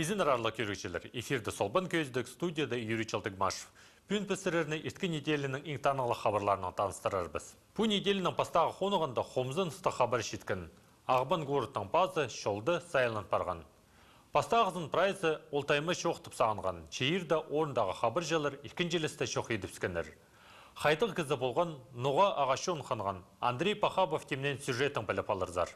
Изин арарлы көрікшілер, эфирді солбан көздік студияда Юрий Чалтыгмашев. Пүн пісіреріні иткі неделінің ең танылы хабарларынан таныстырар біз. Пүн неделінің пастағы қонығында Хомзын ұста хабар шеткін. Ағбан ғорыттың базы шолды сайылын парған. Пастағызын прайзы олтаймы шоқтып сағынған. Чейірді орындағы хабар жалыр екінжелісті шоқ едіпскенер. Қайтық кізі болған Нұға ағашон қанған Андрей Пахабов темнен сюжетін біліп алырзар.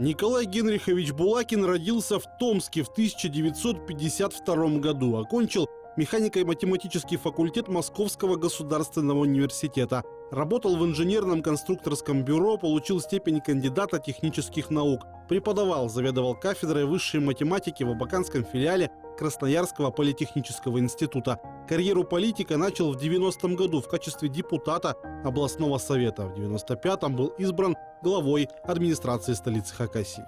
Николай Генрихович Булакин родился в Томске в 1952 году. Окончил механико-математический факультет Московского государственного университета. Работал в инженерном конструкторском бюро, получил степень кандидата технических наук. Преподавал, заведовал кафедрой высшей математики в Абаканском филиале Красноярского политехнического института. Карьеру политика начал в 90-м году в качестве депутата областного совета. В 95-м был избран главой администрации столицы Хакасии.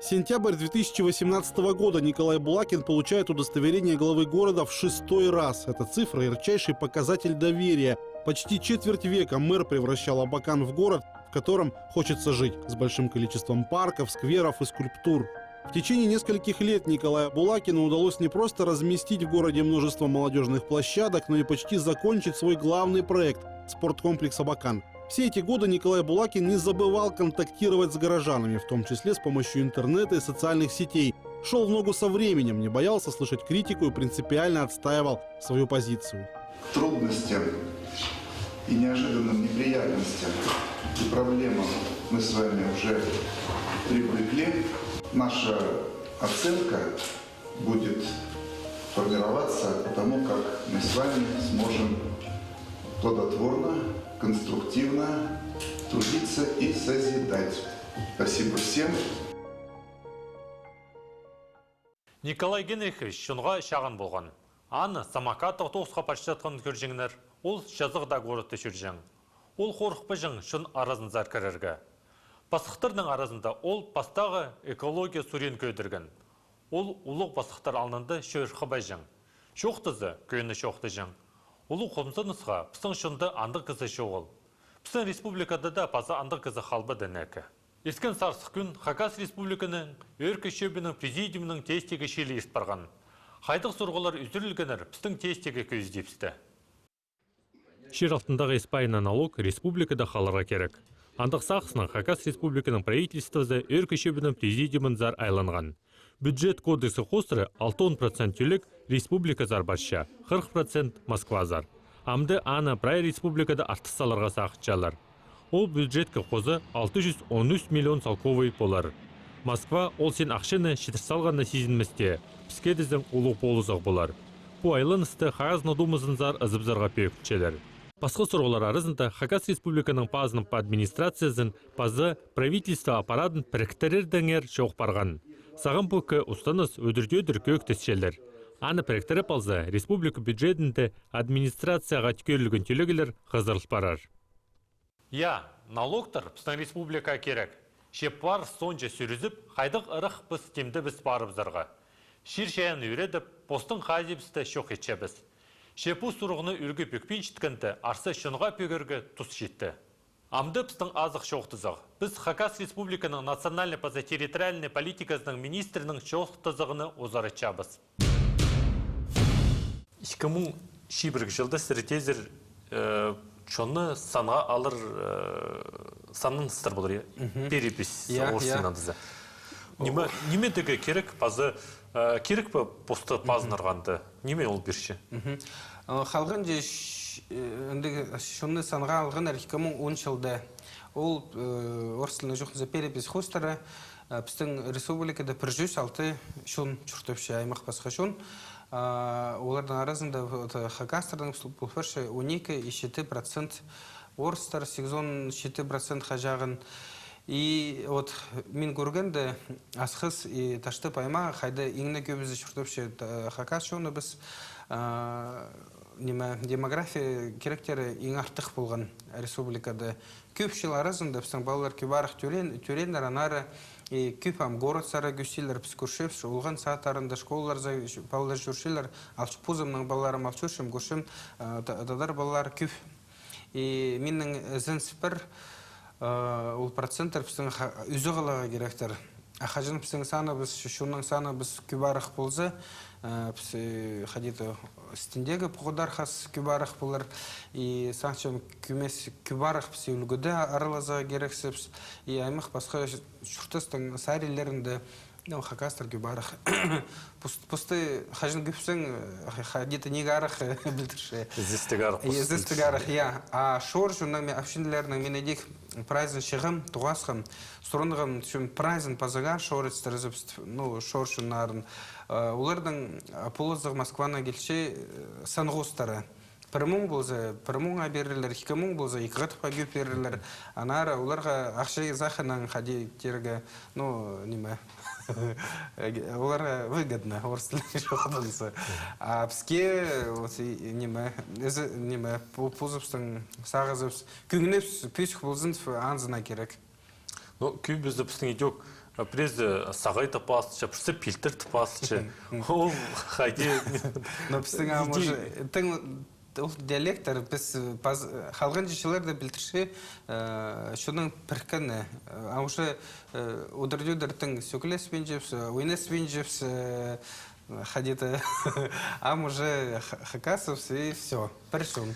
Сентябрь 2018 года Николай Булакин получает удостоверение главы города в 6-й раз. Это цифра – ярчайший показатель доверия. Почти четверть века мэр превращал Абакан в город, в котором хочется жить, с большим количеством парков, скверов и скульптур. В течение нескольких лет Николаю Булакину удалось не просто разместить в городе множество молодежных площадок, но и почти закончить свой главный проект – спорткомплекс «Абакан». Все эти годы Николай Булакин не забывал контактировать с горожанами, в том числе с помощью интернета и социальных сетей. Шел в ногу со временем, не боялся слышать критику и принципиально отстаивал свою позицию. Трудностям и неожиданным неприятностям и проблемам мы с вами уже привыкли. Наша оценка будет формироваться потому, как мы с вами сможем плодотворно, конструктивно трудиться и созидать. Спасибо всем. Николай Генрихович шынға шағын болған. Аны самакаттық тоғысқа пашчатқан көржеңінер, ол жазығда ғорытты жүржең. Ол қорықпы жың шын аразын заркарырға. Пасықтырдың арасында ол пастағы экология сүрен көйдірген. Ол ұлық пасықтар алынды шөрқы байжың. Шоқтызы көйіні шоқты жың. Ұлық қомсынысға пысын шынды андық кізі шоғыл. Пысын республикада да пазы андық кізі қалбы дәнәкі. Ескен сарсық күн Хакас республиканың өркі шөбінің президиумының тестегі шелі еспарған. Қайдық сұрғылар үзірілгенер пыстың тестегі көздепсті. Шер алтындағы еспайына налог республикада қалыра керек. Андық сақсының Хакас республиканың правительствосы өркі шөбінің президиумын зар айланған. Бюджет кодексы қосыры 60% түлік республика зар башша, 40% Москва зар. Амды аны прай республикада артысаларға сақытчалар. Ол бюджеткі қозы 613 миллион салковый болар. Москва ол сен ақшыны шетір салғанына сезінместе, піскедіздің ұлық болызық болар. Бұл айланысты Хағазны думызын зар ызыбзарға пөкітчелер. Басқа сұрғылар арызында Хакас республиканың пазының па администрациясын пазы правительство аппаратын піріктірердіңер шоқ барған. Сағын бұқы ұстаныз өдірді-өдір көк тесшелер. Аны піріктірі палзы республика бюджетінде администрацияға түкерлігін түлігілер ғызырыл барар. Я, налогтар пыстың республика керек. Шеп бар сонжа сүрізіп, қайдық ұрық біз темді біз барып зарға. Шир шаян үйредіп, постың қайзебісті шоқ етші біз. Шепу сұрғыны үргі пөкпен шіткінді, арсы шынға пөгіргі тұс жетті. Амды пыстың азық шоқтызық. Біз Хакас республиканың национальный паза территориальной политикасының министрінің шоқтызығыны озары чабыз. 2001 жылды сірітезір чоны санға алыр санның сыстар болыр, перепись орысынадызы. Немедегі керек пазы керек па посты пазынырғанды? Неме ол берші? Халғын де шоны санға алған 2010 жылда ол орысылына жоқынызы перепись хостары біздің республикада 106 шон чұртөпші аймақ басқа шон. Олардың арасында Хакастардың бұл ферші 12,7% орыстар, 8,7% қажағын. И вот мен көргенде асқыз и ташты пайма қайды еңіне көбізі шүртөпші Хакас шоны біз демография керектері ең артық болған республикада. Көп жыл арасында біздің балалар кебарық төрендер анары Күп ам город сара гүсилер пскуршевш, улган саатарында школалар балалар жүршилер, алчы пузымның балаларым алчушым, гүшім, дадар балалар күп. Минның зін сіпір, ол проценттер пістің үзі ғылаға керектер. Ахажын пістің саны біз, шуның саны біз күбарық болзы, ходиты стендегі пұғыдар қас күбарық болар, и санчым күмес күбарық пісі үлгіді арылаза керексіпс, и аймақ басқа шүртістің сарилерінде хакастар күбарық. Пусты хажын күпсің, ходиты негарық білдірші. Зістігарық, я. А шор жұрның мен общинлерінің мен едек прайзын шығым, туғасқым, сұрынығым прайзын пазагар шор етістірізіп, шор жұрнарын. Олардың Полозық Москвана келші санғыстары. Пірмің болза, пірміңа берілер, хикамың болза, иқығатыққа көп берілер. Анары оларға ақшай зақынан қадеттерге, оларға выгодно, орыстылығы жоқыдыңсы. А бізге, пұзыпстың, сағызыпс, күнгінепс, пүйсік болзын анзына керек. Күй бізді біздің идек, Прежде сағай тапасыча, просто фильтр тапасыча. Ол қайде... Но біздің амыржы, диалектор, біз қалған жешілерді білдірші, шының піркіні. Амыржы удырдюдыртың сөкілес бен жепс, ойнес бен жепс, қадеті. Амыржы хакасовс и все, бір шын.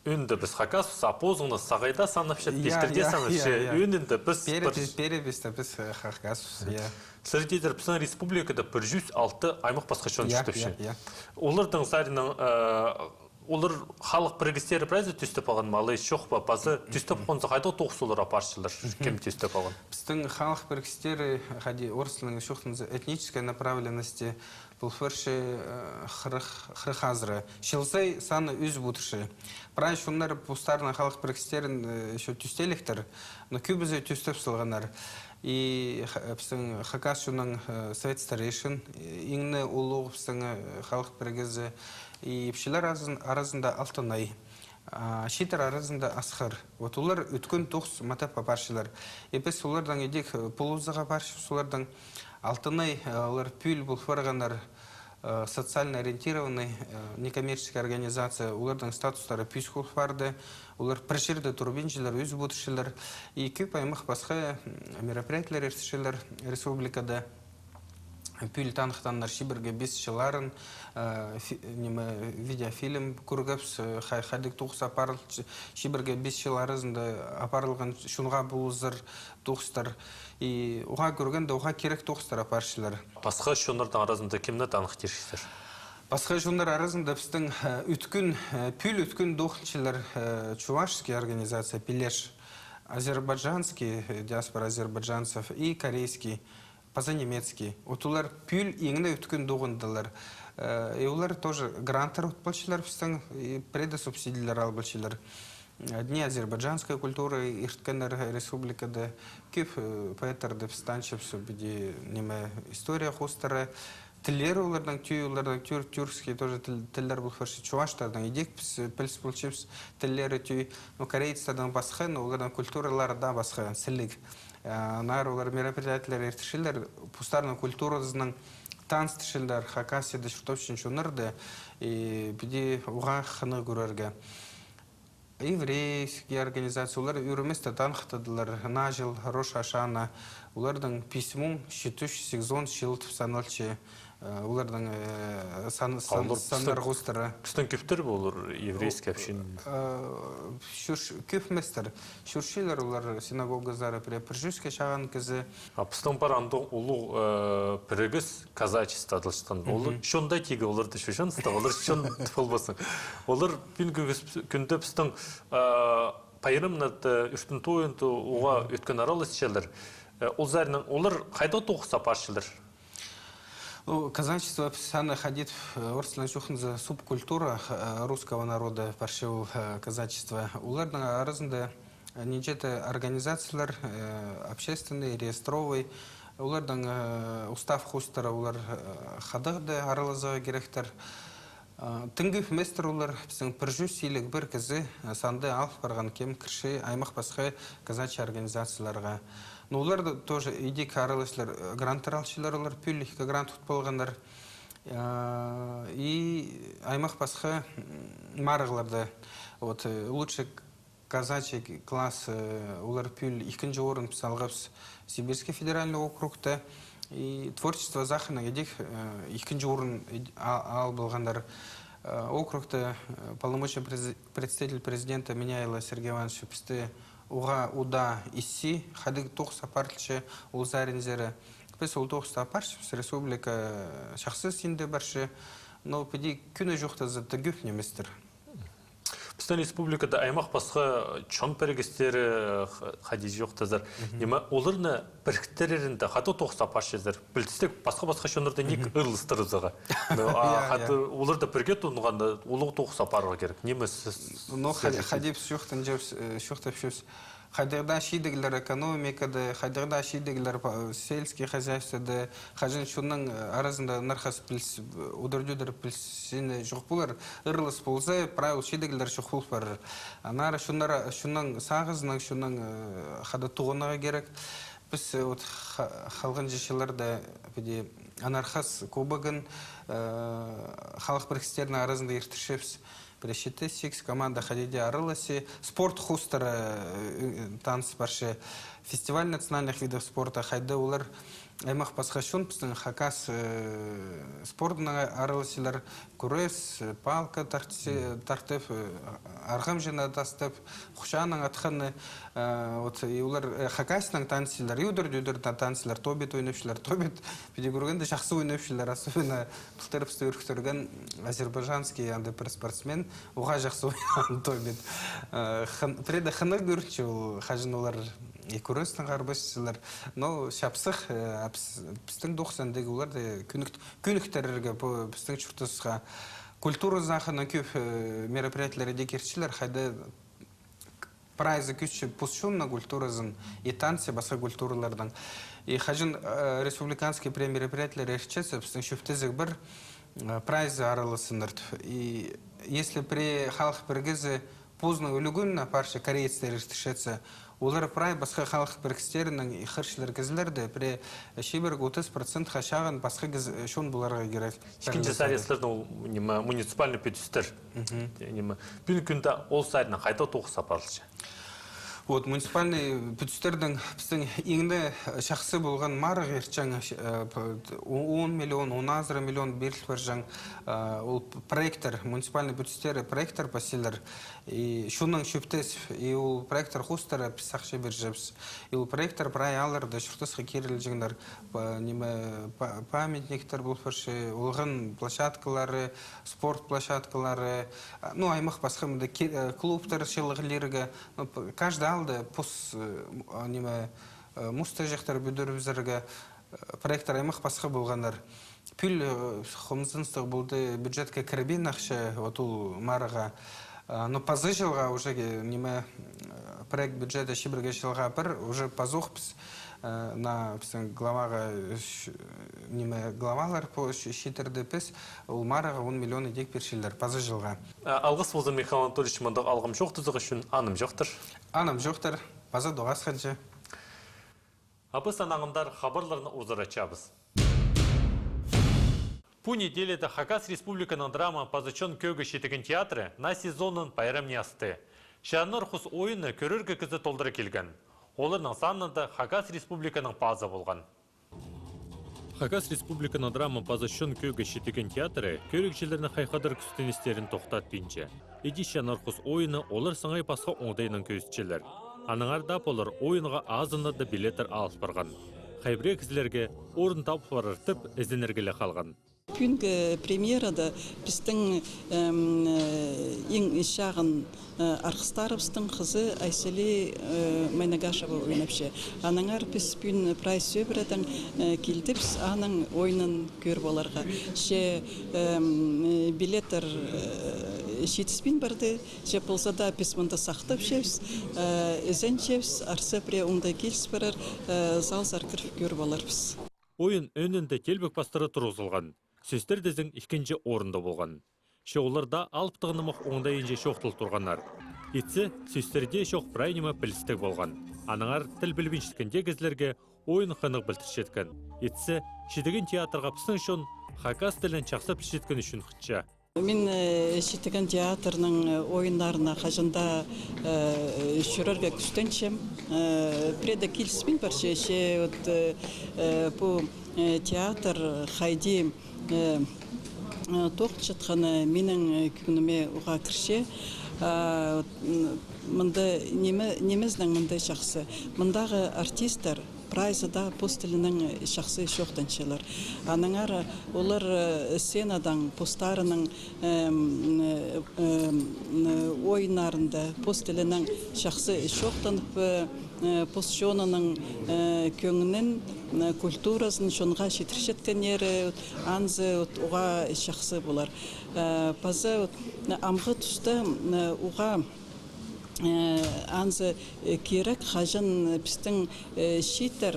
Үнді біз хакасовс, апозыңды сағайда санапшы, пештерде санапшы. Үнді біз... Перебесті біз хакасовс, я. Сәрдедер біздің республикада 106 аймақ басқа шон жүштіпші. Олардың сәрінің... Олар халық біргістері бірәзі түстіп алған малы шоқ ба, базы түстіп қонсы қайда тоқсы олар апаршылар, кем түстіп алған? Біздің халық біргістері, орысының шоқтың этнической направленности бұл ферші қырық-азыры. Шылсай саны үз бұтышы. Бірай шонлар бұстарының халық біргістерін түстеліктір, но көбізі түстіп сылғанар. И біздің хакас шоның совет старейшин, еңні олуғы біздің халық біргізі, и пшилар арасында алтынай, шитар арасында асқар. Вот олар өткен тоқс матап апаршылар. И біз олардан едек полузаға апаршып, солардан алтынай, олар пүл бұл фарғанар социально ориентированный некоммерческая организация, олардан статустары пүйсқол фарды, олар піршерді турбинчилер, өз бұтышылар. И көп аймақ басқа мероприятиялар ерсішілер республикада. Пүл танықтанлар шибірге бес жыларын видеофильм көргіпс, қадық тоқыс апарыл, шибірге бес жыл арызында апарылған шунға бұлызыр тоқыстар. И оға көргенде оға керек тоқыстар апаршылар. Басқа шонлардың арасында кемді танық тершістер? Басқа шонлар арасында біздің пүл өткін доқылшылар чувашский организация, Пилеш, азербайджанский, диаспора азербайджанцев и корейский, по-немецки. Вот олар пүл еңіне өткен доғындылар. И олар тоже гранттар өтпалшылар біздің, и предосубсидиялар албалшылар. Дни азербайджанской культуры, ирткенер республикада, көп поэттарды встанчепсу, биде неме история хостары. Тиллер олардан түй, олардан тюркский тоже тиллер был фарши чуваштардан, идек пілс болчепс тиллері түй. Но корейцтардан басқа, но олардан культураларда басқа, сілік. Нар олар мероприятиялар ертішілер, пустарның культурасының таныс тішілдер, хакасияда шұртопшын шонырды, и биде оға қыны көрерге. Еврейские организации, олар үріместі танықтадылар, Нажил, Рош Ашана, олардың письмун, шетуш, сегзон, шилт, саналчы, олардың сандар ғостары. Күстің көптір болыр еврейский общин? Көп мәстір. Шүршілер олар синагогазары препіржүске шаған кізі. Пыстың баранды олу пірігіз казачество адылшытын. Олар шондай тегі оларды шөшінсті, олар шон болбасын. Олар күнді пыстың пайырымнады үштін тойынды оға өткен аралы сешелер. Олар қайда тоқыса паршылыр? Казачество постоянно ходит в орслан за субкультура русского народа, паршил казачество. Уларна разные нечеты организациялар, общественные, реестровые. Улардан устав хустера, улар хадагды аралаза керектер. Тыңгif местер улар біздің піржу сейлік бір кізі санды алып барған кем кірші аймақ басқа казачи организацияларға. Но олар да тоже идек аралашлар гранттар алчылар, олар пүллихке грант ұтпалғандар. И аймақ басқа марығыларды, вот лучший казачий класс олар пүл екінші орын пысалғапс Сибирский федеральный округта. И творчество Захана едек екінші орын ал болғандар. Округта полномочный представитель президента Меняйла Сергей Иванович пісті уға уда исси, хадыг тоқса партылчы улзаринзері. Біз ол тоқса паршы, республика шақсы синді баршы, но педи күні жоқты затты гүп неместір. Біздің республикада аймақ басқа чон пәрігістері қадез жоқтазар. Нема оларны біріктірерінде қаты тоқса паршызар. Білдістік басқа шонырда нек ұрлыстырызыға. Оларда бірге тұнғанда олығы тоқса парыға керек. Немес? Но қадеп жоқтын жоқтап шөз. Хадырда шидегілер экономикада, хадырда шидегілер сельский хозяйствода, хажын шунның арасында нархас удырдюдыр пілсіне жоқ болар, ұрлыс болса, правил шидегілер жоқ бол бар. Анары шунның сағызының, шунның хады туғынаға керек. Біз халғын жешелерді анархас көбігін халық бірікістерінің арасында ертішепс. Пресчиты, секс команда ходиде арыласи, спорт хустера танц баршы, фестиваль национальных видов спорта хайды олар аймақ басқашын, біздің хакас спортына арыласилар, күрес, палка тартып, арғам жена тастып, құшаның атқаны, олар хакасының танцилар, юдыр танцилар, тобет ойнапшылар, тобет, беде көргенде жақсы ойнапшылар, особенно тұқтырыпсты өріктірген азербайжанский спортсмен, оға жақсы ойнаған тобет. Преда қаны көрінші ол қажын олар көрестің қарбасшылар, но шапсық біздің 90-дегі оларды күніктерерге біздің чұртысқа культура зақына көп мероприятияларды кершілер, қайды прайзы күші пұсшынна культуразын и танцы басқа культуралардан. И қажын республиканский мероприятиялар ершчесі біздің шөптезік бір прайзы аралысынырды. И если при халық біргізі поздно үлігін парша корейцтер ерштішetse, олар прай басқа халық біргістерінің қыршылар кізілерді, при шеберг 30% қашаған басқа шон бұларға керек. Екінші сәресілердің муниципальный петістер. Бүн күнді ол сайдына қайта тоқса парылшы. Вот муниципальный бүтістердің біздің еңді шақсы болған марығы ерчен 10 миллион, 10 миллион беріл бар жаң ол проекттер, муниципальный бүтістері проекттер пасилер. И шуның шөптес, и ол проекттер хустары писақшы бір жепс. И ол проекттер прай алырды, шұртысқа керілі жыңдар памятниктер бұл фаршы, олғын площадкалары, спорт площадкалары, ну аймақ басқа мұнда клубтар шылығылерігі, каждый алды пос мұстажықтар бүдірімзіргі проекттар аймақ басқа болғандар. Пүл қомызынстық болды бюджетке кірбен ақшы отул марыға. Но пазы жылға уже проект бюджета шибірге жылға бір, уже пазуқ біз на главаға главалар по шетерді біз, ол марыға 10 миллион едек першілдер пазы жылға. Алғыс болды Михаил Анатольевич, мұндық алғым жоқтызығы үшін аным жоқтыр? Аным жоқтыр, пазы доғас қанчы. Абыз анағындар хабарларына ұзыр açабыз. По неделеде Хакас Республиканың драма Пазычон көгі шетігін театры на сезонын пайрам не асты. Шаныр құс ойыны көріргі кізі толдыры келген. Оларның санында Хакас Республиканың пазы болған. Хакас Республиканың драма Пазычон көгі шетігін театры көрікшілерінің қайқадыр күстенестерін тоқтат бейінше. Еди шаныр құс ойыны олар сыңай басқа оңдайының көзітшілер. Аныңардап олар ойынға азынады билеттер алып барған. Қайбіре кізілерге орын тап барыртып ізденергілі қалған. Күнгі премьерада біздің ең шағын арқыстарыбыздың қызы Айселе Майнагашева ойнапшы. Анаңар біз бүн прайс сөбірадан келдіпс, аның ойынын көр боларға. Ше билеттер шетіспен барды, ше болса да біз мұнда сақтап шевс, әзен шевс, арсы пре оңда келіс барар, зал заркір көр боларбыз. Ойын önünde келбек бастыры тұрғызылған. Сөздер дезің ikkinchi орында болған. Шоуларда алыптығынымық оңдайынже шоқтыл тұрғанар. Етсі, сөздерде шоқ прайнима білістік болған. Аныңар тіл білбен жеткенде кезлерге ойын қанық білтіршеткен. Етсі, шетеген театрға пісің үшін хакас тілін чақсы пішеткен үшін қытша. Мен шетеген театрның ойындарына қажында шүрерге күстеншем. Преда келіспен баршы ше бұл театр хайди тоқыт жатқаны менің күніме ұға кірше. Немезнің мұндай шақсы. Мұндағы артистер прайзада постелінің шақсы шоқтаншылар. Аныңар олар сценадан постарының ойынарында постелінің шақсы шоқтанып постшонының көңінің культурасын шонға шетіршеткенері анзы оға шақсы болар. Пазы амғы тұсты оға анзы керек қажын пістің шетер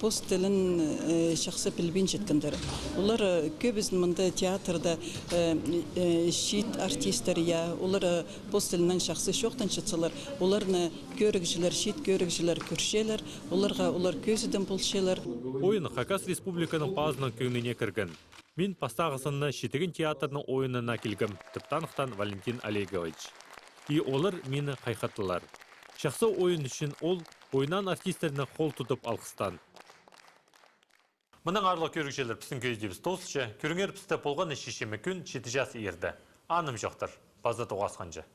пост тілін шақсы білбен жеткендер. Олар көбізін мұнда театрда шет артистер, олар пост тілінің шақсы шоқтан жетсалар, оларны көрікжілер, шет көрікжілер көршелер, оларға олар көзіден болшелер. Ойын Хакас Республиканың пазының көңіне кірген. Мен пастағысынны шетеген театрның ойынына келгім, тіптанықтан Валентин Олегович. И олар мені қайқаттылар. Шақсы ойын үшін ол ойнан артистеріне қол тұтып алқыстан. Мұның арлы көрікшелер пісін көздебіз толсыча, көріңер пісті болған шешемі күн жеті жас ерді. Аным жоқтыр, базы тоғасқанжы.